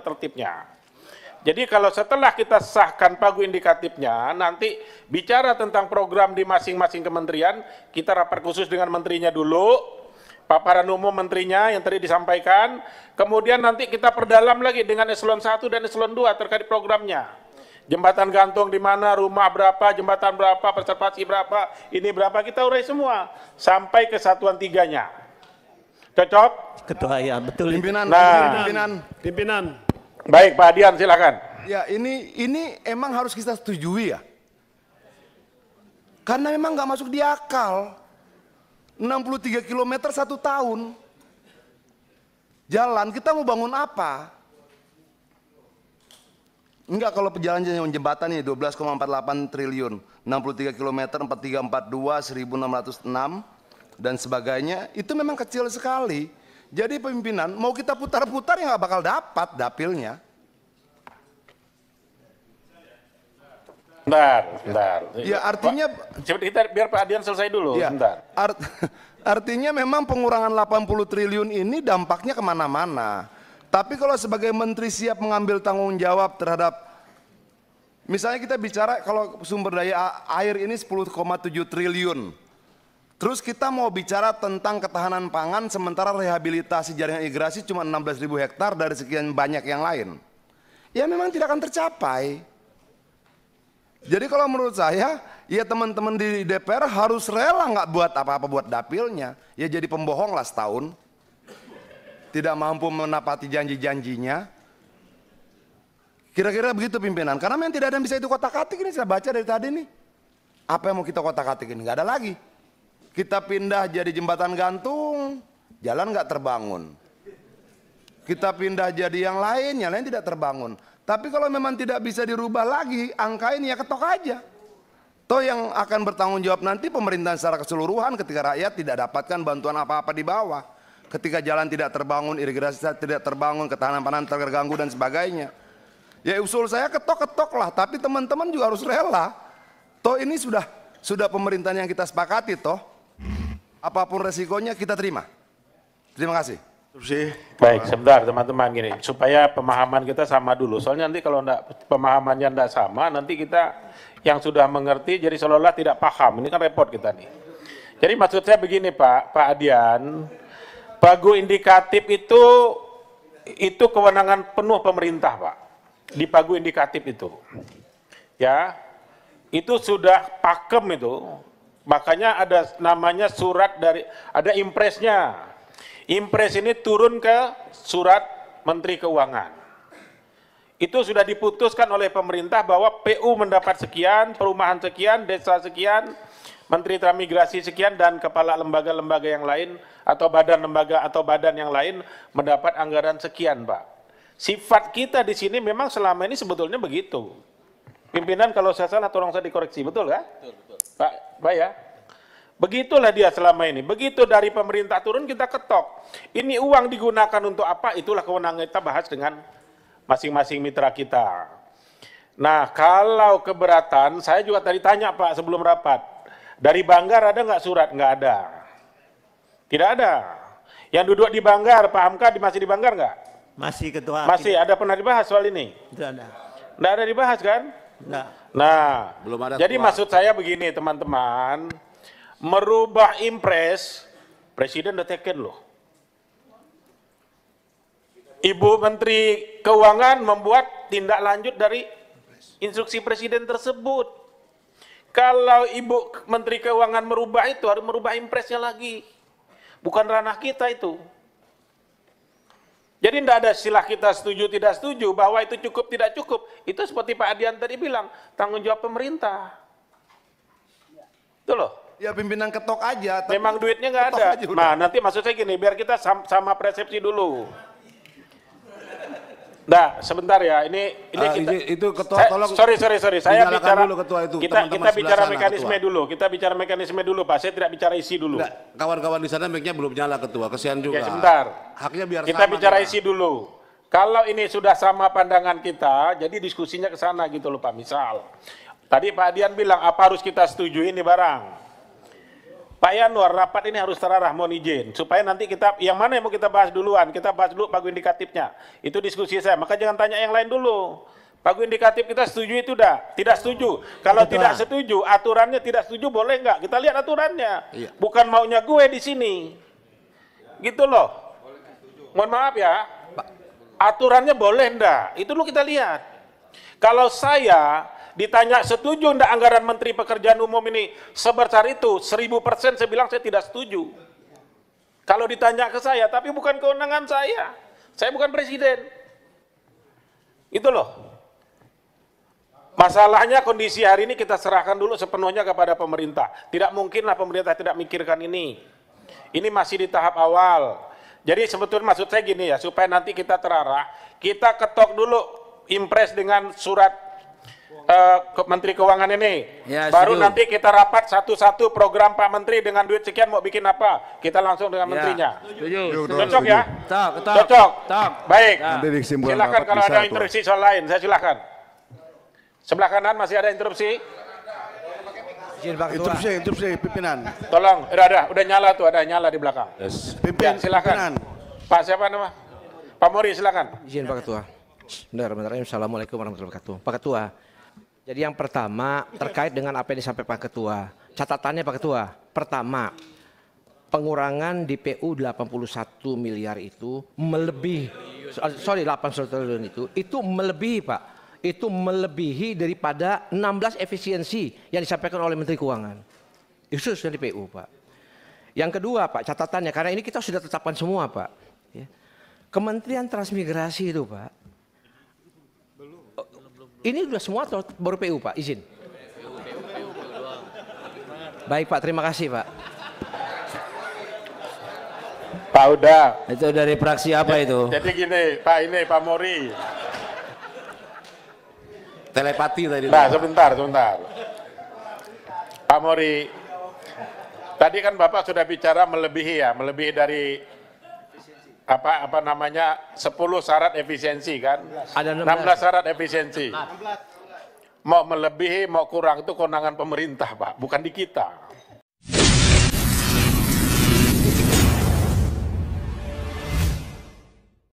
tertibnya. Jadi kalau setelah kita sahkan pagu indikatifnya, nanti bicara tentang program di masing-masing kementerian, kita rapat khusus dengan menterinya dulu, paparan umum menterinya yang tadi disampaikan, kemudian nanti kita perdalam lagi dengan eselon 1 dan eselon 2 terkait programnya. Jembatan gantung di mana, rumah berapa, jembatan berapa, preservasi berapa, ini berapa, kita urai semua, sampai ke satuan tiganya. Cocok? Ketua, ya betul. Pimpinan, Nah. pimpinan. Baik, Pak Adian silakan. Ya ini emang harus kita setujui ya. Karena memang nggak masuk di akal. 63 km 1 tahun. Jalan, kita mau bangun apa? Enggak, kalau perjalanan jembatan ini 12,48 triliun. 63 km, 4342, 1606, dan sebagainya. Itu memang kecil sekali. Jadi pimpinan, mau kita putar-putar ya nggak bakal dapat dapilnya. Bentar. Ya artinya, Kita biar Pak Adian selesai dulu, ya, bentar. artinya memang pengurangan 80 triliun ini dampaknya kemana-mana. Tapi kalau sebagai menteri siap mengambil tanggung jawab terhadap, misalnya kita bicara kalau sumber daya air ini 10,7 triliun. Terus kita mau bicara tentang ketahanan pangan sementara rehabilitasi jaringan irigasi cuma 16.000 hektar dari sekian banyak yang lain. Ya memang tidak akan tercapai. Jadi kalau menurut saya, ya teman-teman di DPR harus rela nggak buat apa-apa buat dapilnya. Ya jadi pembohong lah setahun. Tidak mampu menepati janji-janjinya. Kira-kira begitu pimpinan. Karena memang tidak ada yang bisa itu kotak-katik ini, saya baca dari tadi nih. Apa yang mau kita kotak-katik ini? Nggak ada lagi. Kita pindah jadi jembatan gantung, jalan nggak terbangun. Kita pindah jadi yang lain tidak terbangun. Tapi kalau memang tidak bisa dirubah lagi, angka ini ya ketok aja. Toh yang akan bertanggung jawab nanti pemerintahan secara keseluruhan ketika rakyat tidak dapatkan bantuan apa-apa di bawah. Ketika jalan tidak terbangun, irigasi tidak terbangun, ketahanan pangan terganggu dan sebagainya. Ya usul saya ketok-ketok lah, tapi teman-teman juga harus rela. Toh ini sudah pemerintahan yang kita sepakati toh. Apapun resikonya kita terima. Terima kasih. Baik, sebentar teman-teman gini, supaya pemahaman kita sama dulu. Soalnya nanti kalau pemahamannya tidak sama, nanti kita yang sudah mengerti jadi seolah-olah tidak paham. Ini kan repot kita nih. Jadi maksud saya begini Pak Adian, pagu indikatif itu kewenangan penuh pemerintah Pak. Di pagu indikatif itu, ya, itu sudah pakem itu. Makanya ada namanya surat ada impresnya. Impres ini turun ke surat Menteri Keuangan. Itu sudah diputuskan oleh pemerintah bahwa PU mendapat sekian, perumahan sekian, desa sekian, Menteri Transmigrasi sekian, dan kepala lembaga-lembaga yang lain, atau badan lembaga atau badan yang lain mendapat anggaran sekian, Pak. Sifat kita di sini memang selama ini sebetulnya begitu. Pimpinan kalau saya salah tolong saya dikoreksi, betul kan? Betul. Pak ya, begitulah dia selama ini. Begitu dari pemerintah turun kita ketok. Ini uang digunakan untuk apa? Itulah kewenangan kita bahas dengan masing-masing mitra kita. Nah kalau keberatan, saya juga tadi tanya Pak sebelum rapat. Dari Banggar ada nggak surat? Nggak ada. Tidak ada. Yang duduk di Banggar, Pak Hamka masih di Banggar nggak? Masih Ketua. Masih. Ada pernah dibahas soal ini? Tidak ada. Nggak ada dibahas kan? Nggak. Nah, belum ada. Jadi maksud saya begini teman-teman, merubah impres, Presiden udah teken loh. Ibu Menteri Keuangan membuat tindak lanjut dari instruksi Presiden tersebut. Kalau Ibu Menteri Keuangan merubah itu, harus merubah impresnya lagi. Bukan ranah kita itu. Jadi tidak ada istilah kita setuju tidak setuju, bahwa itu cukup tidak cukup. Itu seperti Pak Adian tadi bilang, tanggung jawab pemerintah. Itu loh. Ya pimpinan ketok aja. Memang duitnya nggak ada. Nah nanti maksud saya gini, biar kita sama persepsi dulu. Nah sebentar ya, ini kita, itu ketua tolong. Sorry, saya bicara dulu ketua itu. Kita bicara mekanisme dulu. Kita bicara mekanisme dulu, Pak. Saya tidak bicara isi dulu. Kawan-kawan di sana mic-nya belum nyala ketua, kesian juga. Ya sebentar. Haknya biar kita sama bicara kita. isi dulu. Kalau ini sudah sama pandangan kita, jadi diskusinya ke sana gitu loh Pak. Misal, tadi Pak Adian bilang apa harus kita setujui ini barang. Pak Yanwar, rapat ini harus terarah, mohon izin. Supaya nanti kita, yang mana yang mau kita bahas duluan, kita bahas dulu pagu indikatifnya. Itu diskusi saya, maka jangan tanya yang lain dulu. Pagu indikatif kita setuju itu dah, tidak setuju. Kalau tidak setuju, aturannya tidak setuju boleh nggak? Kita lihat aturannya. Iya. Bukan maunya gue di sini. Gitu loh. Mohon maaf ya. Aturannya boleh ndak? Itu dulu kita lihat. Kalau saya ditanya setuju ndak anggaran Menteri Pekerjaan Umum ini sebesar itu, 1000% saya bilang saya tidak setuju. Kalau ditanya ke saya, tapi bukan kewenangan saya. Saya bukan presiden. Itu loh. Masalahnya kondisi hari ini kita serahkan dulu sepenuhnya kepada pemerintah. Tidak mungkinlah pemerintah tidak mikirkan ini. Ini masih di tahap awal. Jadi sebetulnya maksud saya gini ya, supaya nanti kita terarah, kita ketok dulu impres dengan surat Menteri Keuangan ini. Ya, baru setuju. nanti kita rapat satu-satu program Pak Menteri dengan duit sekian mau bikin apa. Kita langsung dengan menterinya. Cocok ya? Cocok. Baik. Nanti disimpulkan Silakan rapat kalau bisa, ada Tuan. interupsi soal lain, saya silakan. Sebelah kanan masih ada interupsi? Izin Pak Ketua. Interupsi pimpinan. Tolong, udah nyala tuh, ada nyala di belakang. Ya, silakan. Pak siapa nama? Pak Mori silakan. Izin Pak Ketua. Bismillahirrahmanirrahim. Assalamualaikum warahmatullahi wabarakatuh. Pak Ketua, jadi yang pertama terkait dengan apa yang disampaikan Pak Ketua. Catatannya Pak Ketua, pertama, pengurangan DPU 81 miliar itu melebihi, 8 triliun itu melebihi Pak. Itu melebihi daripada 16 efisiensi yang disampaikan oleh Menteri Keuangan. Itu sudah DPU Pak. Yang kedua Pak, catatannya, karena ini kita sudah tetapkan semua Pak. Ya. Kementerian Transmigrasi itu Pak, ini sudah semua atau baru PU Pak, izin. Baik Pak, terima kasih Pak. Pak udah. Itu dari fraksi apa itu? Jadi gini, Pak ini Pak Mori. Telepati tadi. Nah, sebentar. Pak Mori, tadi kan Bapak sudah bicara melebihi ya, melebihi dari apa namanya 10 syarat efisiensi kan? Ada 16 syarat efisiensi. Mau melebihi, mau kurang itu kewenangan pemerintah Pak, bukan di kita.